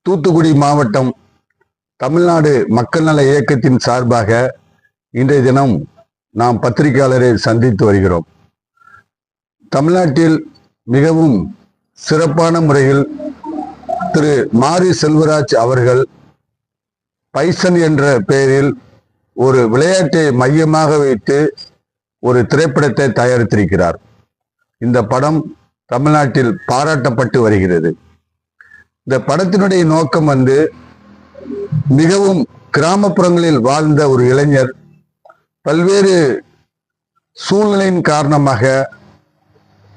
தூத்துக்குடி மாவட்டம் தமிழ்நாடு மக்கள் நல இயக்கத்தின் சார்பாக இன்றைய தினம் நாம் பத்திரிகையாளரை சந்தித்து வருகிறோம். தமிழ்நாட்டில் மிகவும் சிறப்பான முறையில் திரு மாரி செல்வராஜ் அவர்கள் பைசன் என்ற பெயரில் ஒரு விளையாட்டை மையமாக வைத்து ஒரு திரைப்படத்தை தயாரித்திருக்கிறார். இந்த படம் தமிழ்நாட்டில் பாராட்டப்பட்டு வருகிறது. இந்த படத்தினுடைய நோக்கம் மிகவும் கிராமப்புறங்களில் வாழ்ந்த ஒரு இளைஞர் பல்வேறு சூழ்நிலையின் காரணமாக,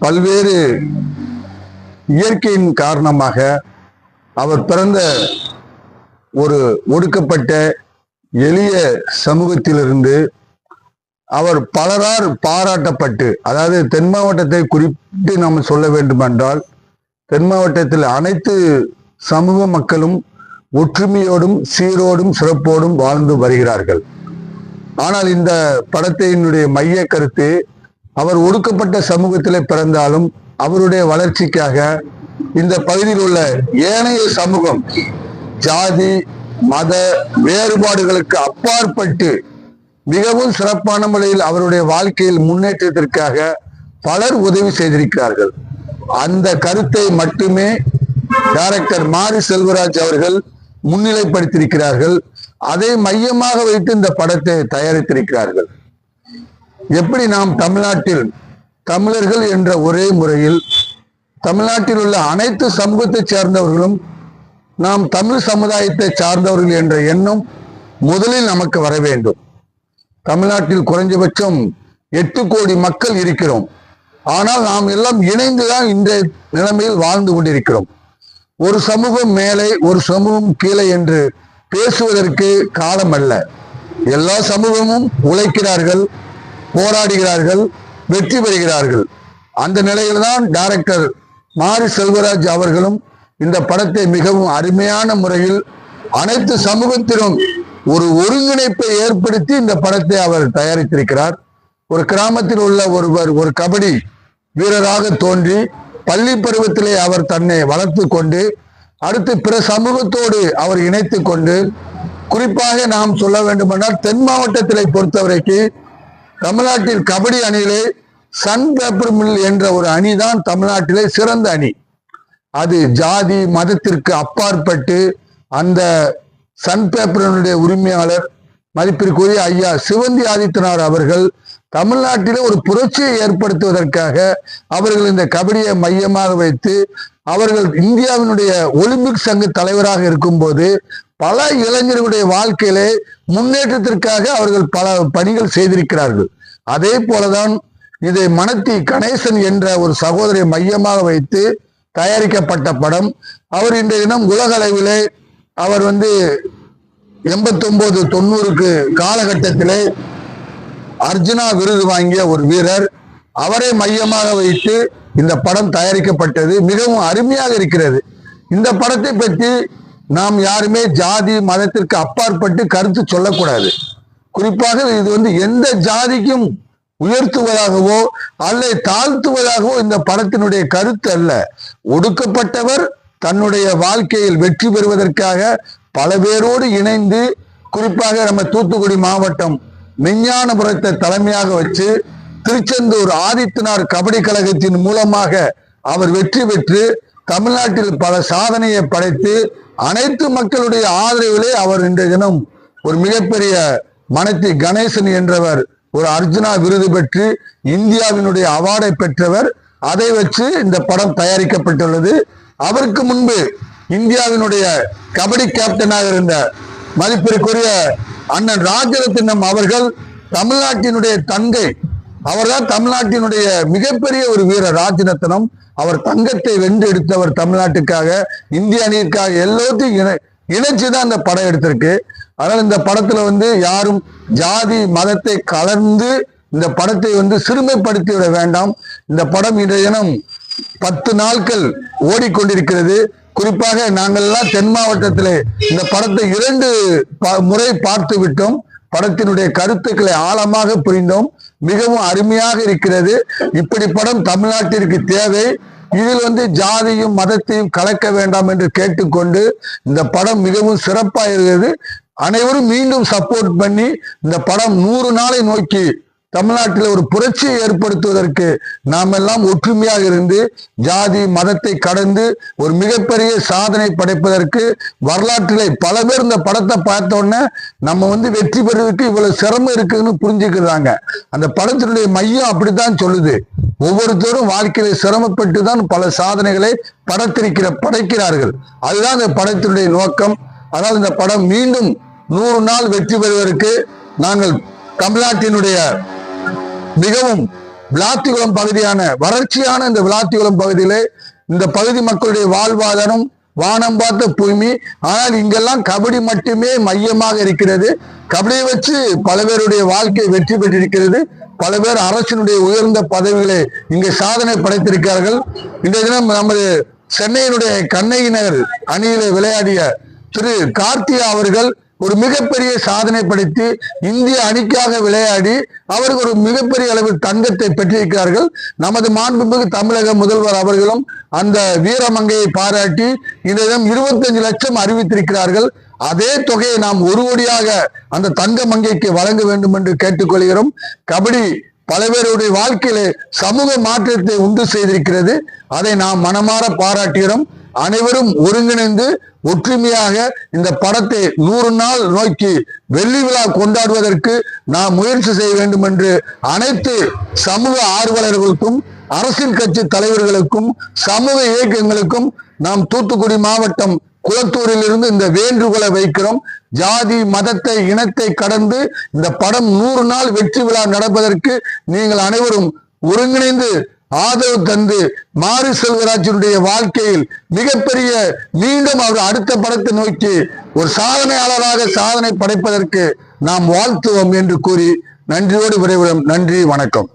பல்வேறு இயற்கையின் காரணமாக அவர் பிறந்த ஒரு ஒடுக்கப்பட்ட எளிய சமூகத்திலிருந்து அவர் பலரால் பாராட்டப்பட்டு, அதாவது தென் மாவட்டத்தை குறிப்பிட்டு நாம் சொல்ல வேண்டுமென்றால், தென் மாவட்டத்தில் அனைத்து சமூக மக்களும் ஒற்றுமையோடும் சீரோடும் சிறப்போடும் வாழ்ந்து வருகிறார்கள். ஆனால் இந்த படத்தினுடைய மைய கருத்து, அவர் ஒடுக்கப்பட்ட சமூகத்திலே பிறந்தாலும் அவருடைய வளர்ச்சிக்காக இந்த பகுதியில் உள்ள ஏனைய சமூகம் ஜாதி மத வேறுபாடுகளுக்கு அப்பாற்பட்டு மிகவும் சிறப்பான முறையில் அவருடைய வாழ்க்கையில் முன்னேற்றத்திற்காக பலர் உதவி செய்திருக்கிறார்கள். அந்த கருத்தை மட்டுமே டைரக்டர் மாரி செல்வராஜ் அவர்கள் முன்னிலைப்படுத்தியிருக்கிறார்கள். அதை மையமாக வைத்து இந்த படத்தை தயாரித்திருக்கிறார்கள். எப்படி நாம் தமிழ்நாட்டில் தமிழர்கள் என்ற ஒரே முறையில் தமிழ்நாட்டில் உள்ள அனைத்து சமூகத்தை சேர்ந்தவர்களும் நாம் தமிழ் சமுதாயத்தை சார்ந்தவர்கள் என்ற எண்ணம் முதலில் நமக்கு வர வேண்டும். தமிழ்நாட்டில் குறைஞ்சபட்சம் 8 கோடி மக்கள் இருக்கிறோம். ஆனால் நாம் எல்லாம் இணைந்துதான் இன்றைய நிலைமையில் வாழ்ந்து கொண்டிருக்கிறோம். ஒரு சமூகம் மேலே ஒரு சமூகம் கீழே என்று பேசுவதற்கு காலம் அல்ல. எல்லா சமூகமும் உழைக்கிறார்கள், போராடுகிறார்கள், வெற்றி பெறுகிறார்கள். அந்த நிலையில்தான் டைரக்டர் மாரி செல்வராஜ் அவர்களும் இந்த படத்தை மிகவும் அருமையான முறையில் அனைத்து சமூகத்திலும் ஒரு ஒருங்கிணைப்பை ஏற்படுத்தி இந்த படத்தை அவர் தயாரித்திருக்கிறார். ஒரு கிராமத்தில் உள்ள ஒருவர் ஒரு கபடி வீரராக தோன்றி பள்ளி பருவத்திலே அவர் தன்னை வளர்த்து கொண்டு அடுத்து பிற சமூகத்தோடு அவர் இணைத்து கொண்டு, குறிப்பாக நாம் சொல்ல வேண்டுமென்றால் தென் மாவட்டத்திலே பொறுத்தவரைக்கு தமிழ்நாட்டில் கபடி அணியிலே சன் பேப்பர் மில் என்ற ஒரு அணிதான் தமிழ்நாட்டிலே சிறந்த அணி. அது ஜாதி மதத்திற்கு அப்பாற்பட்டு அந்த சன் பேப்பரினுடைய உரிமையாளர் மதிப்பிற்குரிய ஐயா சிவந்தி ஆதித்தனார் அவர்கள் தமிழ்நாட்டிலே ஒரு புரட்சியை ஏற்படுத்துவதற்காக அவர்கள் இந்த கபடியை மையமாக வைத்து அவர்கள் இந்தியாவினுடைய ஒலிம்பிக் சங்க தலைவராக இருக்கும்போது பல இளைஞர்களுடைய வாழ்க்கையிலே முன்னேற்றத்திற்காக அவர்கள் பல பணிகள் செய்திருக்கிறார்கள். அதே போலதான் இதை மணத்தி கணேசன் என்ற ஒரு சகோதரியை மையமாக வைத்து தயாரிக்கப்பட்ட படம். அவர் இன்றைய தினம் உலக அளவிலே அவர் 89-90 காலகட்டத்திலே அர்ஜுனா விருது வாங்கிய ஒரு வீரர். அவரை மையமாக வைத்து இந்த படம் தயாரிக்கப்பட்டது. மிகவும் அருமையாக இருக்கிறது. இந்த படத்தை பற்றி நாம் யாருமே ஜாதி மதத்திற்கு அப்பாற்பட்டு கருத்து சொல்லக்கூடாது. குறிப்பாக இது எந்த ஜாதிக்கும் உயர்த்துவதாகவோ அல்லது தாழ்த்துவதாகவோ இந்த படத்தினுடைய கருத்து அல்ல. ஒடுக்கப்பட்டவர் தன்னுடைய வாழ்க்கையில் வெற்றி பெறுவதற்காக பல பேரோடு இணைந்து, குறிப்பாக நம்ம தூத்துக்குடி மாவட்டம் மெஞ்ஞானபுரத்தை தலைமையாக வச்சு திருச்செந்தூர் ஆதித்தனார் கபடி கழகத்தின் மூலமாக அவர் வெற்றி பெற்று தமிழ்நாட்டில் பல சாதனையை படைத்து அனைத்து மக்களுடைய ஆதரவிலே அவர் இன்றைய தினம் ஒரு மிகப்பெரிய மணத்தி கணேசன் என்றவர் ஒரு அர்ஜுனா விருது பெற்று இந்தியாவினுடைய அவார்டை பெற்றவர். அதை வச்சு இந்த படம் தயாரிக்கப்பட்டுள்ளது. அவருக்கு முன்பு இந்தியாவினுடைய கபடி கேப்டனாக இருந்த மதிப்பிற்குரிய அண்ணன் ராஜரத்தினம் அவர்கள் தமிழ்நாட்டினுடைய தங்கை, அவர்தான் தமிழ்நாட்டினுடைய மிகப்பெரிய ஒரு வீரர் ராஜரத்னம். அவர் தங்கத்தை வென்று எடுத்தவர் தமிழ்நாட்டுக்காக, இந்திய அணியிற்காக எல்லாத்தையும் இணைச்சுதான் இந்த படம் எடுத்திருக்கு. அதனால இந்த படத்துல யாரும் ஜாதி மதத்தை கலந்து இந்த படத்தை சிறுமைப்படுத்தி விட வேண்டாம். இந்த படம் இன்றைய தினம் 10 நாட்கள் ஓடிக்கொண்டிருக்கிறது. குறிப்பாக நாங்கள் எல்லாம் தென் மாவட்டத்திலே இந்த படத்தை 2 முறை பார்த்து விட்டோம். படத்தினுடைய கருத்துக்களை ஆழமாக புரிந்தோம். மிகவும் அருமையாக இருக்கிறது. இப்படி படம் தமிழ்நாட்டிற்கு தேவை. இதில் ஜாதியும் மதத்தையும் கலக்க வேண்டாம் என்று கேட்டுக்கொண்டு இந்த படம் மிகவும் சிறப்பாக இருக்கிறது. அனைவரும் மீண்டும் சப்போர்ட் பண்ணி இந்த படம் 100 நாளை நோக்கி தமிழ்நாட்டில் ஒரு புரட்சியை ஏற்படுத்துவதற்கு நாம் எல்லாம் ஒற்றுமையாக இருந்து ஜாதி மதத்தை கடந்து ஒரு மிகப்பெரிய சாதனை படைப்பதற்கு வரலாற்றிலே பல பேர் இந்த படத்தை பார்த்த உடனே நம்ம வெற்றி பெறுவதற்கு இவ்வளவு சிரமம் இருக்குன்னு புரிஞ்சுக்கிறாங்க. அந்த படத்தினுடைய மையம் அப்படித்தான் சொல்லுது. ஒவ்வொருத்தரும் வாழ்க்கையில சிரமப்பட்டு தான் பல சாதனைகளை படைக்கிறார்கள். அதுதான் இந்த படத்தினுடைய நோக்கம். அதாவது இந்த படம் மீண்டும் 100 நாள் வெற்றி பெறுவதற்கு நாங்கள் தமிழ்நாட்டினுடைய மிகவும் விளாத்திகுளம் பகுதியான வறட்சியான இந்த விளாத்திகுளம் பகுதியிலே இந்த பகுதி மக்களுடைய வாழ்வாதாரம் வானம் பார்த்த பூமி. ஆனால் இங்கெல்லாம் கபடி மட்டுமே மையமாக இருக்கிறது. கபடியை வச்சு பல பேருடைய வாழ்க்கை வெற்றி பெற்றிருக்கிறது. பல பேர் அரசினுடைய உயர்ந்த பதவிகளை இங்கே சாதனை படைத்திருக்கிறார்கள். இன்றைய தினம் நமது சென்னையினுடைய கண்ணகிநகர் அணியிலே விளையாடிய திரு கார்த்தியா அவர்கள் ஒரு மிகப்பெரிய சாதனை படைத்து இந்திய அணிக்காக விளையாடி அவர்கள் ஒரு மிகப்பெரிய அளவில் தங்கத்தை பெற்றிருக்கிறார்கள். நமது மாண்புமிகு தமிழக முதல்வர் அவர்களும் அந்த வீரமங்கையை பாராட்டி இந்த 25 லட்சம் அறிவித்திருக்கிறார்கள். அதே தொகையை நாம் ஒரு கோடியாக அந்த தங்க மங்கைக்கு வழங்க வேண்டும் என்று கேட்டுக்கொள்கிறோம். கபடி பல பேருடைய வாழ்க்கையிலே சமூக மாற்றத்தை உண்டு செய்திருக்கிறது. அதை நாம் மனமாற பாராட்டுகிறோம். அனைவரும் ஒருங்கிணைந்து ஒற்றுமையாக இந்த படத்தை 100 நாள் நோக்கி வெள்ளி விழா கொண்டாடுவதற்கு நாம் முயற்சி செய்ய வேண்டும் என்று அனைத்து சமூக ஆர்வலர்களுக்கும் அரசியல் கட்சி தலைவர்களுக்கும் சமூக இயக்கங்களுக்கும் நாம் தூத்துக்குடி மாவட்டம் குளத்தூரில் இருந்து இந்த வேண்டுகோளை வைக்கிறோம். ஜாதி மதத்தை இனத்தை கடந்து இந்த படம் 100 நாள் வெற்றி விழா நடப்பதற்கு நீங்கள் அனைவரும் ஒருங்கிணைந்து ஆதரவு தந்து மாரி செல்வராஜனுடைய வாழ்க்கையில் மிகப்பெரிய மீண்டும் அவர் அடுத்த படத்தை நோக்கி ஒரு சாதனையாளராக சாதனை படைப்பதற்கு நாம் வாழ்த்துவோம் என்று கூறி நன்றியோடு விடைபெறும். நன்றி, வணக்கம்.